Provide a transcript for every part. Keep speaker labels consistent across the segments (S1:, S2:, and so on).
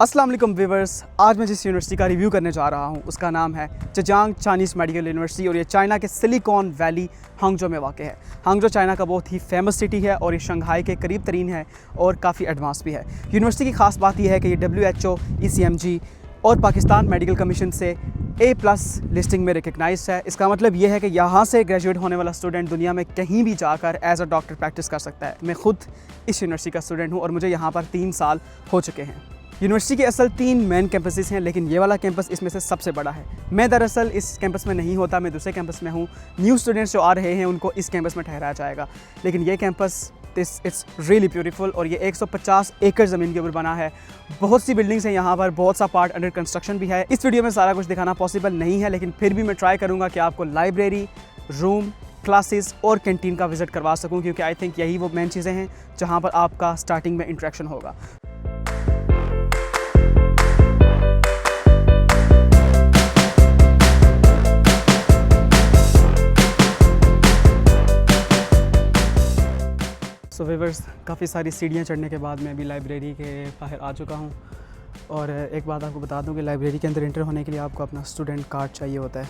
S1: अस्सलाम वालेकुम व्यूवर्स, आज मैं जिस यूनिवर्सिटी का रिव्यू करने जा रहा हूँ उसका नाम है जजांग चाइनीज़ मेडिकल यूनिवर्सिटी और ये चाइना के सिलिकॉन वैली हांगजो में वाक़ है। हांगजो चाइना का बहुत ही फेमस सिटी है और ये शंघाई के करीब तरीन है और काफ़ी एडवांस भी है। यूनिवर्सिटी की ख़ास बात यह है कि ये WHO, ECMG और पाकिस्तान मेडिकल कमीशन से A+ लिस्टिंग में रिकगनाइज्ड है। इसका मतलब ये है कि यहाँ से ग्रेजुएट होने वाला स्टूडेंट दुनिया में कहीं भी जाकर एज अ डॉक्टर प्रैक्टिस कर सकता है। मैं खुद इस यूनिवर्सिटी का स्टूडेंट हूँ और मुझे यहाँ पर 3 साल हो चुके हैं। यूनिवर्सिटी के असल 3 मेन कैंपसेस हैं, लेकिन ये वाला कैंपस इसमें से सबसे बड़ा है। मैं दरअसल इस कैंपस में नहीं होता, मैं दूसरे कैंपस में हूँ। न्यू स्टूडेंट्स जो आ रहे हैं उनको इस कैंपस में ठहराया जाएगा, लेकिन ये कैंपस इट्स रियली ब्यूटीफुल और ये 150 एकड़ ज़मीन के ऊपर बना है। बहुत सी बिल्डिंग्स हैं यहाँ पर, बहुत सा पार्ट अंडर कंस्ट्रक्शन भी है। इस वीडियो में सारा कुछ दिखाना पॉसिबल नहीं है, लेकिन फिर भी मैं ट्राई करूँगा कि आपको लाइब्रेरी, रूम, क्लासेस और कैंटीन का विज़िट करवा सकूँ, क्योंकि आई थिंक यही वो मेन चीज़ें हैं जहाँ पर आपका स्टार्टिंग में इंटरेक्शन होगा। सो व्यूअर्स, काफ़ी सारी सीढ़ियाँ चढ़ने के बाद मैं अभी लाइब्रेरी के बाहर आ चुका हूँ। और एक बात आपको बता दूँ कि लाइब्रेरी के अंदर एंटर होने के लिए आपको अपना स्टूडेंट कार्ड चाहिए होता है,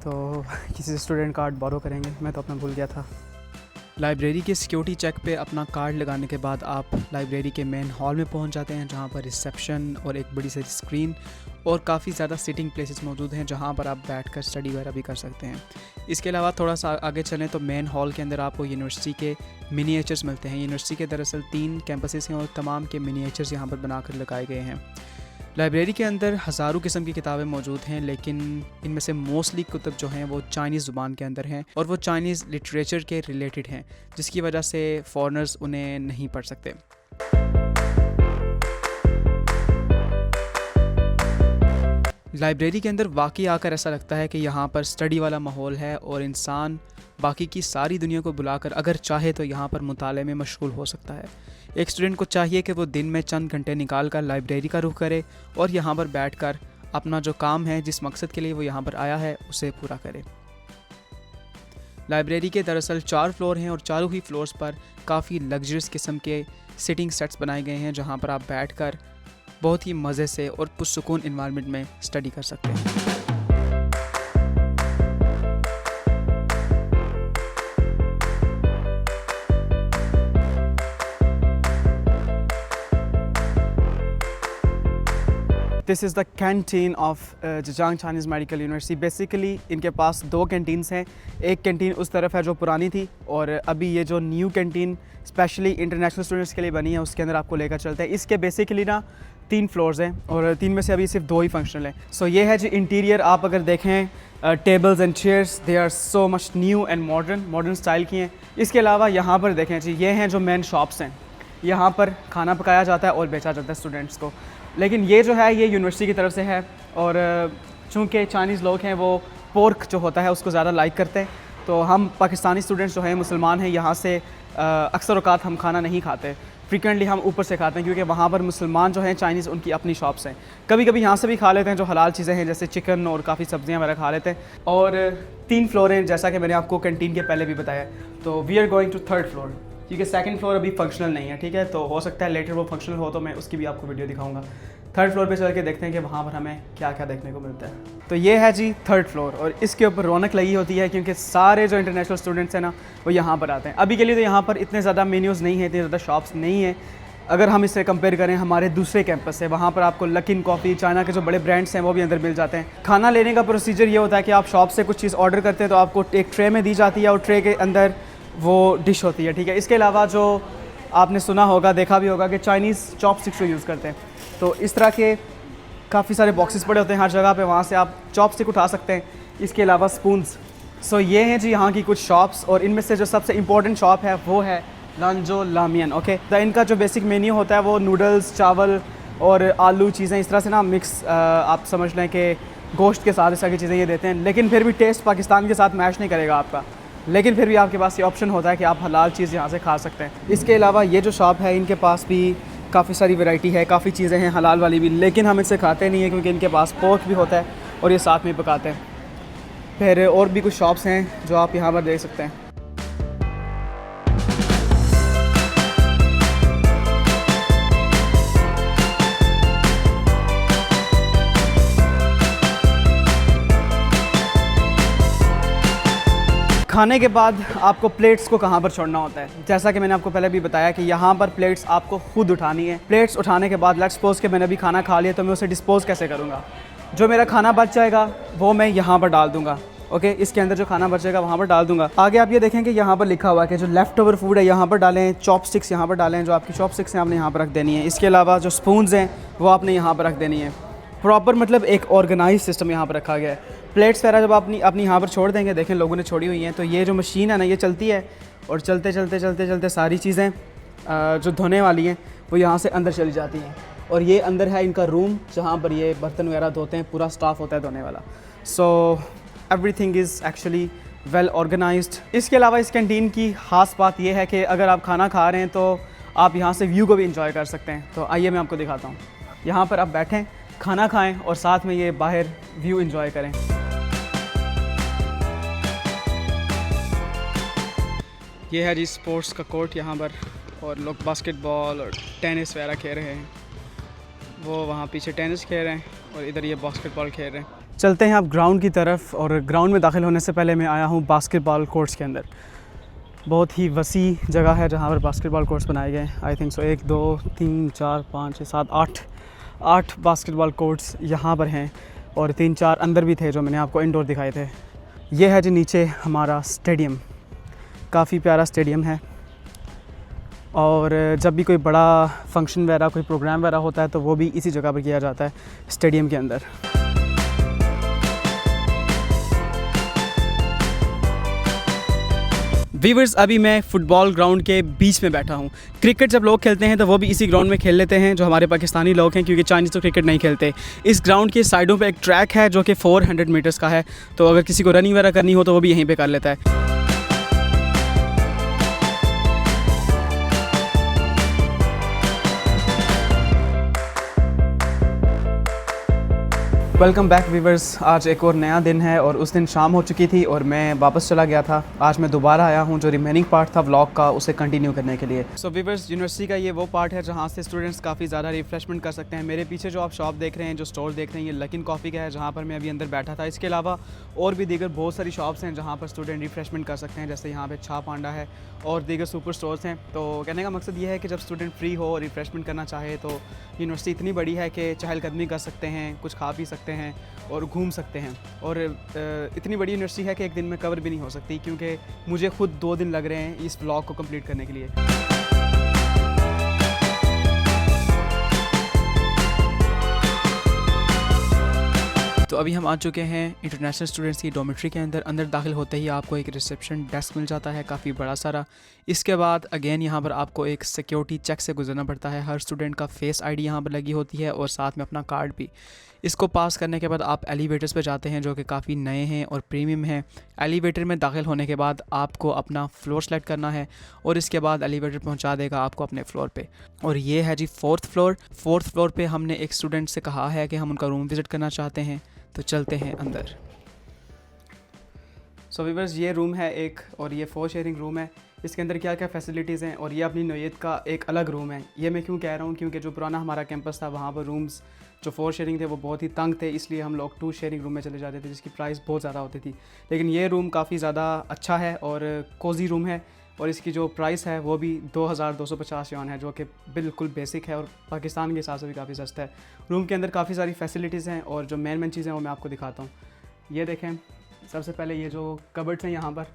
S1: तो किसी से स्टूडेंट कार्ड बोरो करेंगे। मैं तो अपना भूल गया था। लाइब्रेरी के सिक्योरिटी चेक पे अपना कार्ड लगाने के बाद आप लाइब्रेरी के मेन हॉल में पहुंच जाते हैं, जहां पर रिसेप्शन और एक बड़ी सी स्क्रीन और काफ़ी ज़्यादा सिटिंग प्लेसेस मौजूद हैं, जहां पर आप बैठकर स्टडी वगैरह भी कर सकते हैं। इसके अलावा थोड़ा सा आगे चलें तो मेन हॉल के अंदर आपको यूनिवर्सिटी के मिनिएचर्स मिलते हैं। यूनिवर्सिटी के दरअसल 3 कैंपसेस हैं और तमाम के मिनिएचर्स यहाँ पर बनाकर लगाए गए हैं। लाइब्रेरी के अंदर हज़ारों किस्म की किताबें मौजूद हैं, लेकिन इनमें से मोस्टली कुतुब जो हैं वो चाइनीज़ ज़ुबान के अंदर हैं और वो चाइनीज़ लिटरेचर के रिलेटेड हैं, जिसकी वजह से फॉरेनर्स उन्हें नहीं पढ़ सकते। लाइब्रेरी के अंदर वाकई आकर ऐसा लगता है कि यहाँ पर स्टडी वाला माहौल है और इंसान बाकी की सारी दुनिया को बुलाकर अगर चाहे तो यहाँ पर मुताले में मशगूल हो सकता है। एक स्टूडेंट को चाहिए कि वो दिन में चंद घंटे निकाल कर लाइब्रेरी का रुख करे और यहाँ पर बैठकर अपना जो काम है, जिस मकसद के लिए वो यहाँ पर आया है, उसे पूरा करे। लाइब्रेरी के दरअसल 4 फ्लोर हैं और चारों ही फ्लोर्स पर काफ़ी लग्जरियस किस्म के सिटिंग सेट्स बनाए गए हैं, जहाँ पर आप बैठकर बहुत ही मज़े से और पुरसुकून इन्वायरमेंट में स्टडी कर सकते हैं। This is the canteen of Zhejiang Chinese medical university. Basically इनके पास 2 कैंटीन्स हैं। एक कैंटीन उस तरफ है जो पुरानी थी, और अभी ये जो new canteen specially international students के लिए बनी है उसके अंदर आपको लेकर चलते हैं। इसके बेसिकली ना 3 फ्लोर्स हैं और 3 में से अभी सिर्फ 2 ही फंक्शनल हैं। सो ये है जी इंटीरियर। आप अगर देखें tables and chairs, they are so much new and modern style की हैं। इसके अलावा यहाँ पर देखें जी, ये हैं जो मेन शॉप्स हैं। यहाँ पर खाना पकाया जाता है और बेचा जाता है स्टूडेंट्स को। लेकिन ये जो है ये यूनिवर्सिटी की तरफ से है, और चूँकि चाइनीज़ लोग हैं वो पोर्क जो होता है उसको ज़्यादा लाइक करते हैं, तो हम पाकिस्तानी स्टूडेंट्स जो हैं, मुसलमान हैं, यहाँ से अक्सर औक़ात हम खाना नहीं खाते। फ्रीक्वेंटली हम ऊपर से खाते हैं, क्योंकि वहाँ पर मुसलमान जो हैं चाइनीज़, उनकी अपनी शॉप्स हैं। कभी कभी यहाँ से भी खा लेते हैं जो हलाल चीज़ें हैं, जैसे चिकन और काफ़ी सब्ज़ियाँ वगैरह खा लेते हैं। और 3 फ्लोर हैं, जैसा कि मैंने आपको कैंटीन के पहले भी बताया। तो we are going to 3rd floor, क्योंकि 2nd फ्लोर अभी फंक्शनल नहीं है, ठीक है। तो हो सकता है लेटर वो फंक्शनल हो तो मैं उसकी भी आपको वीडियो दिखाऊंगा। 3rd फ्लोर पे चल के देखते हैं कि वहाँ पर हमें क्या क्या देखने को मिलता है। तो ये है जी 3rd फ्लोर, और इसके ऊपर रौनक लगी होती है, क्योंकि सारे जो इंटरनेशनल स्टूडेंट्स हैं ना वो यहाँ पर आते हैं। अभी के लिए तो यहाँ पर इतने ज़्यादा मेन्यूज़ नहीं है, इतनी ज़्यादा शॉप्स नहीं है। अगर हम इससे कंपेयर करें हमारे दूसरे कैंपस से, वहाँ पर आपको लकिन कॉफ़ी, चाइना के जो बड़े ब्रांड्स हैं वो भी अंदर मिल जाते हैं। खाना लेने का प्रोसीजर ये होता है कि आप शॉप से कुछ चीज़ ऑर्डर करते हैं तो आपको एक ट्रे में दी जाती है और ट्रे के अंदर वो डिश होती है, ठीक है। इसके अलावा जो आपने सुना होगा, देखा भी होगा कि चाइनीज़ चॉपस्टिक्स को यूज़ करते हैं। तो इस तरह के काफ़ी सारे बॉक्सेस पड़े होते हैं हर जगह पे, वहाँ से आप चॉपस्टिक उठा सकते हैं। इसके अलावा स्पून्स। सो ये हैं जी यहाँ की कुछ शॉप्स, और इनमें से जो सबसे इम्पोर्टेंट शॉप है वो है लांजो लामियन, ओके। तो इनका जो बेसिक मेन्यू होता है वो नूडल्स, चावल और आलू चीज़ें इस तरह से ना मिक्स, आप समझ लें कि गोश्त के साथ इस तरह की चीज़ें ये देते हैं। लेकिन फिर भी टेस्ट पाकिस्तान के साथ मैच नहीं करेगा आपका, लेकिन फिर भी आपके पास ये ऑप्शन होता है कि आप हलाल चीज़ यहाँ से खा सकते हैं। इसके अलावा ये जो शॉप है, इनके पास भी काफ़ी सारी वैरायटी है, काफ़ी चीज़ें हैं हलाल वाली भी, लेकिन हम इसे खाते नहीं हैं क्योंकि इनके पास पोर्क भी होता है और ये साथ में पकाते हैं। फिर और भी कुछ शॉप्स हैं जो आप यहाँ पर देख सकते हैं। खाने के बाद आपको प्लेट्स को कहाँ पर छोड़ना होता है। जैसा कि मैंने आपको पहले भी बताया कि यहाँ पर प्लेट्स आपको खुद उठानी है। प्लेट्स उठाने के बाद लेट्स सपोज कि मैंने अभी खाना खा लिया तो मैं उसे डिस्पोज़ कैसे करूँगा। जो मेरा खाना बच जाएगा वो मैं यहाँ पर डाल दूँगा। ओके, इसके अंदर जो खाना बचेगा वहाँ पर डाल दूँगा। आगे आप ये देखें कि यहाँ पर लिखा हुआ है कि जो लेफ़्ट ओवर फूड है यहाँ पर डालें, चॉपस्टिक्स यहाँ पर डालें। जो आपकी चॉपस्टिक्स हैं आपने यहाँ पर रख देनी है। इसके अलावा जो स्पून्स हैं वो आपने यहाँ पर रख देनी है। प्रॉपर मतलब एक ऑर्गेनाइज सिस्टम यहाँ पर रखा गया है। प्लेट्स वगैरह जब अपनी यहाँ पर छोड़ देंगे, देखें लोगों ने छोड़ी हुई हैं, तो ये जो मशीन है ना ये चलती है और चलते चलते चलते चलते सारी चीज़ें जो धोने वाली हैं वो यहाँ से अंदर चली जाती हैं। और ये अंदर है इनका रूम जहाँ पर ये बर्तन वगैरह धोते हैं, पूरा स्टाफ होता है धोने वाला। So everything is actually well organised. इसके अलावा इस कैंटीन की ख़ास बात यह है कि अगर आप खाना खा रहे हैं तो आप यहाँ से व्यू को भी इंजॉय कर सकते हैं। तो आइए मैं आपको दिखाता हूँ। यहाँ पर आप बैठें, खाना खाएं और साथ में ये बाहर व्यू एंजॉय करें। ये है जी स्पोर्ट्स का कोर्ट यहाँ पर, और लोग बास्केटबॉल और टेनिस वगैरह खेल रहे हैं। वो वहाँ पीछे टेनिस खेल रहे हैं और इधर ये बास्केटबॉल खेल रहे हैं। चलते हैं अब ग्राउंड की तरफ, और ग्राउंड में दाखिल होने से पहले मैं आया हूँ बास्केटबॉल कोर्ट्स के अंदर। बहुत ही वसी जगह है जहाँ पर बास्केटबॉल कोर्ट्स बनाए गए हैं। I think so 1 2 3 4 5 6 7 8 basketball courts यहाँ पर हैं, और 3-4 अंदर भी थे जो मैंने आपको इंडोर दिखाए थे। ये है जी नीचे हमारा स्टेडियम, काफ़ी प्यारा स्टेडियम है। और जब भी कोई बड़ा फंक्शन वगैरह, कोई प्रोग्राम वगैरह होता है तो वो भी इसी जगह पर किया जाता है, स्टेडियम के अंदर। वीवर्स, अभी मैं फ़ुटबॉल ग्राउंड के बीच में बैठा हूँ। क्रिकेट जब लोग खेलते हैं तो वो भी इसी ग्राउंड में खेल लेते हैं, जो हमारे पाकिस्तानी लोग हैं, क्योंकि चाइनीज़ तो क्रिकेट नहीं खेलते। इस ग्राउंड के साइडों पे एक ट्रैक है जो कि 400 मीटर्स का है, तो अगर किसी को रनिंग वगैरह करनी हो तो वो भी यहीं पे कर लेता है। Welcome back viewers. आज एक और नया दिन है और उस दिन शाम हो चुकी थी और मैं वापस चला गया था। आज मैं दोबारा आया हूँ, जो रिमेनिंग पार्ट था व्लॉग का उसे कंटिन्यू करने के लिए। सो वीवर्स, यूनिवर्सिटी का ये वो पार्ट है जहाँ से स्टूडेंट्स काफ़ी ज़्यादा रिफ्रेशमेंट कर सकते हैं। मेरे पीछे जो आप शॉप देख रहे हैं, जो स्टोर देख रहे हैं, ये लकिन कॉफ़ी का है जहाँ पर मैं अभी अंदर बैठा था। इसके अलावा और भी दीगर बहुत सारी शॉप्स हैं जहाँ पर स्टूडेंट रिफ्रेशमेंट कर सकते हैं, जैसे यहाँ पर छा पांडा है और दीगर सुपर स्टोर्स हैं। तो कहने का मकसद ये है कि जब स्टूडेंट फ्री हो और रिफ्रेशमेंट करना चाहे तो यूनिवर्सिटी इतनी बड़ी है कि चहलकदमी कर सकते हैं, कुछ खा पी सकते हैं और घूम सकते हैं। और इतनी बड़ी यूनिवर्सिटी है कि एक दिन में कवर भी नहीं हो सकती, क्योंकि मुझे खुद 2 दिन लग रहे हैं इस ब्लॉग को कंप्लीट करने के लिए। तो अभी हम आ चुके हैं इंटरनेशनल स्टूडेंट्स की डॉर्मेट्री के अंदर। अंदर दाखिल होते ही आपको एक रिसेप्शन डेस्क मिल जाता है, काफ़ी बड़ा सारा। इसके बाद अगेन यहाँ पर आपको एक सिक्योरिटी चेक से गुजरना पड़ता है। हर स्टूडेंट का फेस आईडी यहाँ पर लगी होती है और साथ में अपना कार्ड भी। इसको पास करने के बाद आप एलिवेटर्स पे जाते हैं, जो कि काफ़ी नए हैं और प्रीमियम हैं। एलिवेटर में दाखिल होने के बाद आपको अपना फ्लोर सेलेक्ट करना है और इसके बाद एलिवेटर पहुंचा देगा आपको अपने फ्लोर पे। और ये है जी 4th फ्लोर। 4th फ्लोर पे हमने एक स्टूडेंट से कहा है कि हम उनका रूम विज़िट करना चाहते हैं, तो चलते हैं अंदर। सो वीवर्स, ये रूम है एक, और ये 4 शेयरिंग रूम है। इसके अंदर क्या क्या फैसिलिटीज़ हैं, और ये अपनी नौयत का एक अलग रूम है। ये मैं क्यों कह रहा हूँ, क्योंकि जो पुराना हमारा कैंपस था वहाँ पर रूम्स जो 4 शेयरिंग थे वो बहुत ही तंग थे, इसलिए हम लोग 2 शेयरिंग रूम में चले जाते थे, जिसकी प्राइस बहुत ज़्यादा होती थी। लेकिन ये रूम काफ़ी ज़्यादा अच्छा है और कोजी रूम है, और इसकी जो प्राइस है वो भी 2250 युआन है, जो कि बिल्कुल बेसिक है और पाकिस्तान के हिसाब से भी काफ़ी सस्ता है। रूम के अंदर काफ़ी सारी फैसिलिटीज़ हैं, और जो मेन चीज़ें हैं वो मैं आपको दिखाता हूँ। ये देखें, सबसे पहले ये जो कबर्ड्स हैं यहाँ पर।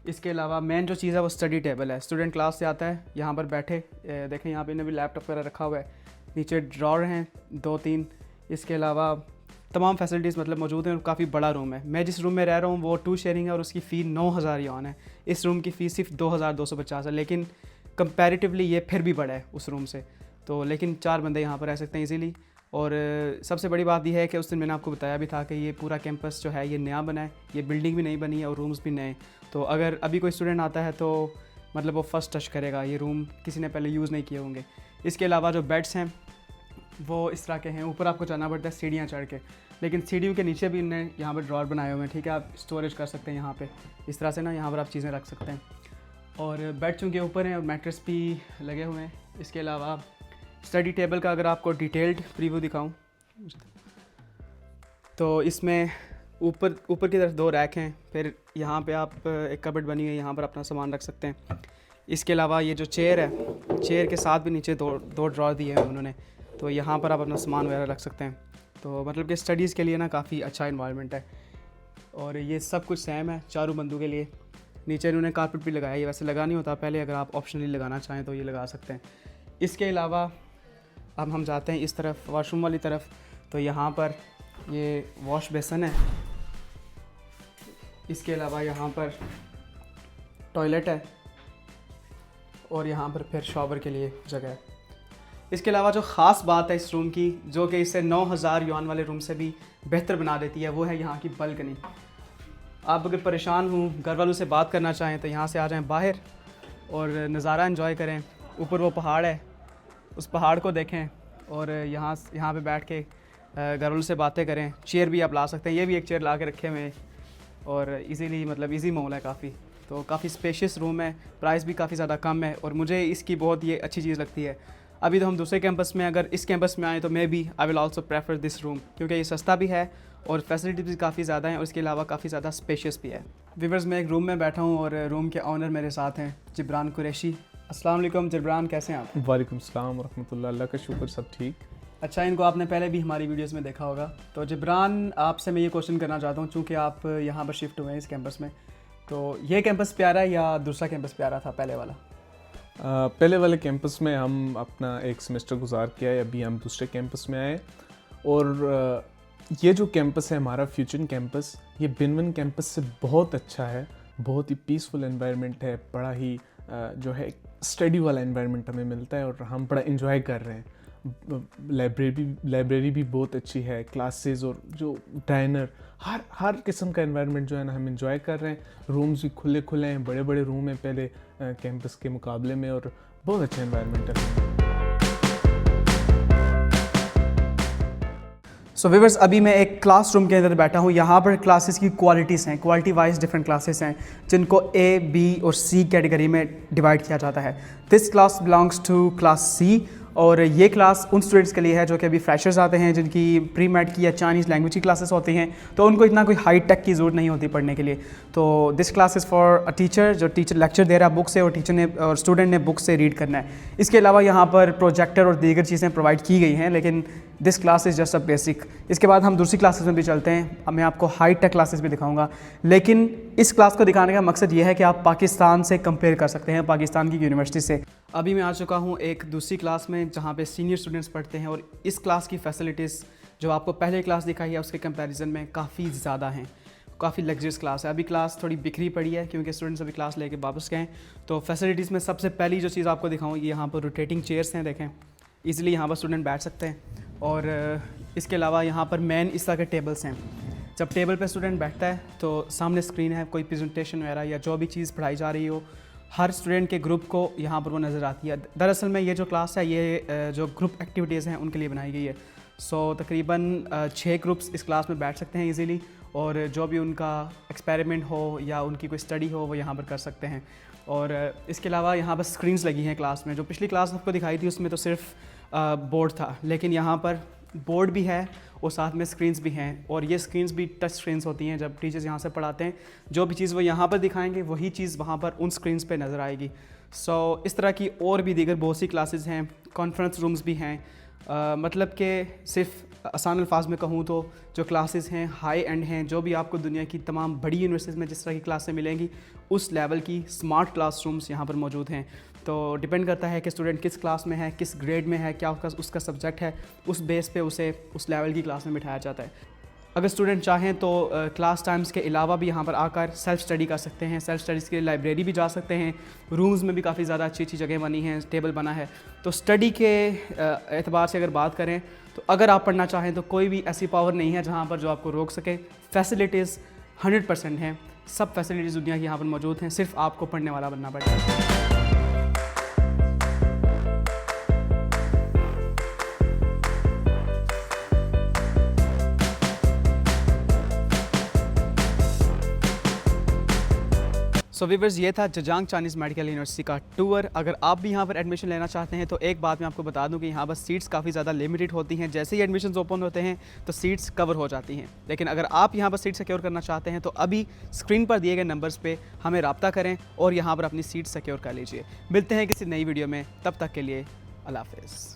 S1: इसके अलावा मेन जो चीज़ है वो स्टडी टेबल है। स्टूडेंट क्लास से आता है, यहाँ पर बैठे देखें, यहाँ पे इन्हें भी लैपटॉप वगैरह रखा हुआ है। नीचे ड्रॉर हैं 2-3। इसके अलावा तमाम फैसिलिटीज़ मतलब मौजूद हैं, और काफ़ी बड़ा रूम है। मैं जिस रूम में रह रहा हूँ वो 2 शेयरिंग है और उसकी फ़ी 9000 युआन है। इस रूम की फ़ीस सिर्फ 2250 है, लेकिन कंपैरेटिवली ये फिर भी बड़ा है उस रूम से। तो लेकिन 4 बंदे यहाँ पर रह सकते हैं इजीली। और सबसे बड़ी बात यह है कि उस दिन मैंने आपको बताया भी था कि ये पूरा कैंपस जो है ये नया बना है, ये बिल्डिंग भी नई बनी है और रूम्स भी नए। तो अगर अभी कोई स्टूडेंट आता है तो मतलब वो फ़र्स्ट टच करेगा, ये रूम किसी ने पहले यूज़ नहीं किए होंगे। इसके अलावा जो बेड्स हैं वो इस तरह के हैं, ऊपर आपको जाना पड़ता है सीढ़ियाँ चढ़ के, लेकिन सीढ़ियों के नीचे भी इन्हें यहाँ पर ड्रॉर बनाए हुए हैं, ठीक है। आप स्टोरेज कर सकते हैं यहाँ पे इस तरह से ना, यहाँ पर आप चीज़ें रख सकते हैं। और बेड चूँकि ऊपर हैं और मैट्रेस भी लगे हुए हैं। इसके अलावा स्टडी टेबल का अगर आपको डिटेल्ड प्रीव्यू दिखाऊं तो इसमें ऊपर ऊपर की तरफ 2 रैक हैं, फिर यहाँ पे आप एक कबर्ड बनी हुई है, यहाँ पर अपना सामान रख सकते हैं। इसके अलावा ये जो चेयर है, चेयर के साथ भी नीचे दो ड्रॉर दिए हैं उन्होंने, तो यहाँ पर आप अपना सामान वगैरह रख सकते हैं। तो मतलब कि स्टडीज़ के लिए ना काफ़ी अच्छा इन्वायरमेंट है। और ये सब कुछ सेम है चारों बंदों के लिए। नीचे इन्होंने कारपेट भी लगाया, ये वैसे लगा नहीं होता पहले, अगर आप ऑप्शनली लगाना चाहें तो ये लगा सकते हैं। इसके अलावा अब हम जाते हैं इस तरफ वॉशरूम वाली तरफ, तो यहाँ पर ये वॉश बेसन है। इसके अलावा यहाँ पर टॉयलेट है और यहाँ पर फिर शॉवर के लिए जगह है। इसके अलावा जो ख़ास बात है इस रूम की, जो कि इसे 9000 युआन वाले रूम से भी बेहतर बना देती है, वो है यहाँ की बालकनी। आप अगर परेशान हूँ, घर वालों से बात करना चाहें तो यहाँ से आ जाएं बाहर और नज़ारा एंजॉय करें। ऊपर वो पहाड़ है, उस पहाड़ को देखें और यहाँ पे बैठ के घर वालों से बातें करें। चेयर भी आप ला सकते हैं, ये भी एक चेयर ला के रखे हुए हैं और इजीली मतलब इजी मॉल है काफ़ी। तो काफ़ी स्पेशियस रूम है, प्राइस भी काफ़ी ज़्यादा कम है और मुझे इसकी बहुत ये अच्छी चीज़ लगती है। अभी तो हम दूसरे कैंपस में, अगर इस कैंपस में आए तो maybe I will also prefer this room, क्योंकि ये सस्ता भी है और फैसिलिटीज भी काफ़ी ज़्यादा हैं और इसके अलावा काफ़ी ज़्यादा स्पेशियस भी है। व्यूअर्स, मैं एक रूम में बैठा हूँ और रूम के ऑनर मेरे साथ हैं, जिब्रान कुरैशी। अस्सलाम वालेकुम जिब्रान, कैसे हैं आप?
S2: वालेकुम सलाम रहमतुल्लाह, अल्लाह का शुक्र, सब ठीक।
S1: अच्छा, इनको आपने पहले भी हमारी वीडियोस में देखा होगा। तो जिब्रान, आपसे मैं ये क्वेश्चन करना चाहता हूँ, चूँकि आप यहाँ पर शिफ्ट हुए हैं इस कैंपस में, तो ये कैंपस प्यारा है या दूसरा कैंपस प्यारा था पहले वाला?
S2: पहले वाले कैंपस में हम अपना एक सेमेस्टर गुजार के आए, अभी हम दूसरे कैंपस में आए। और ये जो कैंपस है हमारा फ्यूचर कैंपस, ये बिनवन कैंपस से बहुत अच्छा है। बहुत ही पीसफुल एनवायरनमेंट है, बड़ा ही जो है स्टडी वाला एनवायरनमेंट हमें मिलता है और हम बड़ा इन्जॉय कर रहे हैं। लाइब्रेरी भी बहुत अच्छी है, क्लासेस और जो डाइनर, हर किस्म का एनवायरनमेंट जो है ना हम इंजॉय कर रहे हैं। रूम्स भी खुले खुले हैं, बड़े बड़े रूम हैं पहले कैंपस के मुकाबले में, और बहुत अच्छा एनवायरनमेंट है।
S1: सो व्यूअर्स, अभी मैं एक क्लासरूम के अंदर बैठा हूँ। यहाँ पर क्लासेस की क्वालिटीज़ हैं, क्वालिटी वाइज डिफरेंट क्लासेस हैं, जिनको A, B और C कैटेगरी में डिवाइड किया जाता है। This class belongs to class C और ये क्लास उन स्टूडेंट्स के लिए है जो कि अभी फ्रेशर्स आते हैं, जिनकी प्री मैट की या चाइनीज़ लैंग्वेज की क्लासेस होती हैं, तो उनको इतना कोई हाई टेक की ज़रूरत नहीं होती पढ़ने के लिए। तो this class is for a teacher, जो टीचर लेक्चर दे रहा है बुक से और टीचर ने और स्टूडेंट ने बुक से रीड करना है। इसके अलावा यहाँ पर प्रोजेक्टर और दीगर चीज़ें प्रोवाइड की गई हैं, लेकिन this class is just a basic. इसके बाद हम दूसरी क्लासेस में भी चलते हैं, अब मैं आपको हाई टेक क्लासेस भी दिखाऊंगा, लेकिन इस क्लास को दिखाने का मकसद ये है कि आप पाकिस्तान से कंपेयर कर सकते हैं, पाकिस्तान की यूनिवर्सिटी से। अभी मैं आ चुका हूँ एक दूसरी क्लास में जहाँ पे सीनियर स्टूडेंट्स पढ़ते हैं और इस क्लास की फैसिलिटीज़ जो आपको पहले क्लास दिखाई है उसके कंपैरिजन में काफ़ी ज़्यादा हैं, काफ़ी लग्जरियस क्लास है। अभी क्लास थोड़ी बिखरी पड़ी है क्योंकि स्टूडेंट्स अभी क्लास लेके वापस गए। तो फैसिलिटीज़ में सबसे पहली जो चीज़ आपको दिखाऊँ, ये यहाँ पर रोटेटिंग चेयर्स हैं, देखें ईज़िली यहाँ पर स्टूडेंट बैठ सकते हैं। और इसके अलावा यहाँ पर मेन इस तरह के टेबल्स हैं। जब टेबल पे स्टूडेंट बैठता है तो सामने स्क्रीन है, कोई प्रेजेंटेशन वगैरह या जो भी चीज़ पढ़ाई जा रही हो, हर स्टूडेंट के ग्रुप को यहाँ पर वो नज़र आती है। दरअसल में ये जो क्लास है, ये जो ग्रुप एक्टिविटीज़ हैं उनके लिए बनाई गई है। सो तकरीबन 6 ग्रुप्स इस क्लास में बैठ सकते हैं ईज़िली, और जो भी उनका एक्सपेरिमेंट हो या उनकी कोई स्टडी हो वो यहाँ पर कर सकते हैं। और इसके अलावा यहाँ पर स्क्रीन्स लगी हैं क्लास में। जो पिछली क्लास आपको दिखाई थी उसमें तो सिर्फ बोर्ड था, लेकिन यहाँ पर बोर्ड भी है और साथ में स्क्रीन्स भी हैं, और ये स्क्रीन्स भी टच स्क्रीन्स होती हैं। जब टीचर्स यहाँ से पढ़ाते हैं, जो भी चीज़ वो यहाँ पर दिखाएंगे वही चीज़ वहाँ पर उन स्क्रीन्स पे नज़र आएगी। सो इस तरह की और भी दीगर बहुत सी क्लासेस हैं, कॉन्फ्रेंस रूम्स भी हैं। मतलब कि सिर्फ आसान अल्फाज में कहूँ तो जो क्लासेस हैं हाई एंड हैं, जो भी आपको दुनिया की तमाम बड़ी यूनिवर्सिटीज़ में जिस तरह की क्लासें मिलेंगी उस लेवल की स्मार्ट क्लासरूम्स यहाँ पर मौजूद हैं। तो डिपेंड करता है कि स्टूडेंट किस क्लास में है, किस ग्रेड में है, क्या उसका सब्जेक्ट है, उस बेस पे उसे उस लेवल की क्लास में बिठाया जाता है। अगर स्टूडेंट चाहें तो क्लास टाइम्स के अलावा भी यहाँ पर आकर सेल्फ़ स्टडी कर सकते हैं। सेल्फ़ स्टडीज़ के लिए लाइब्रेरी भी जा सकते हैं, रूम्स में भी काफ़ी ज़्यादा अच्छी अच्छी जगह बनी हैं, टेबल बना है। तो स्टडी के एतबार से अगर बात करें तो अगर आप पढ़ना चाहें तो कोई भी ऐसी पावर नहीं है जहाँ पर जो आपको रोक सके। फैसिलिटीज़ 100% हैं, सब फैसिलिटीज़ दुनिया की यहाँ पर मौजूद हैं, सिर्फ आपको पढ़ने वाला बनना पड़ेगा। सो वीवर्स, ये था जजांग चाइनीज़ मेडिकल यूनिवर्सिटी का टूर। अगर आप भी यहाँ पर एडमिशन लेना चाहते हैं तो एक बात मैं आपको बता दूं कि यहाँ बस सीट्स काफ़ी ज़्यादा लिमिटेड होती हैं। जैसे ही एडमिशन्स ओपन होते हैं तो सीट्स कवर हो जाती हैं। लेकिन अगर आप यहाँ पर सीट सिक्योर करना चाहते हैं तो अभी स्क्रीन पर दिए गए नंबर्स पे हमें रब्ता करें और यहाँ पर अपनी सीट सिक्योर कर लीजिए। मिलते हैं किसी नई वीडियो में, तब तक के लिए अल्लाह हाफ़िज़।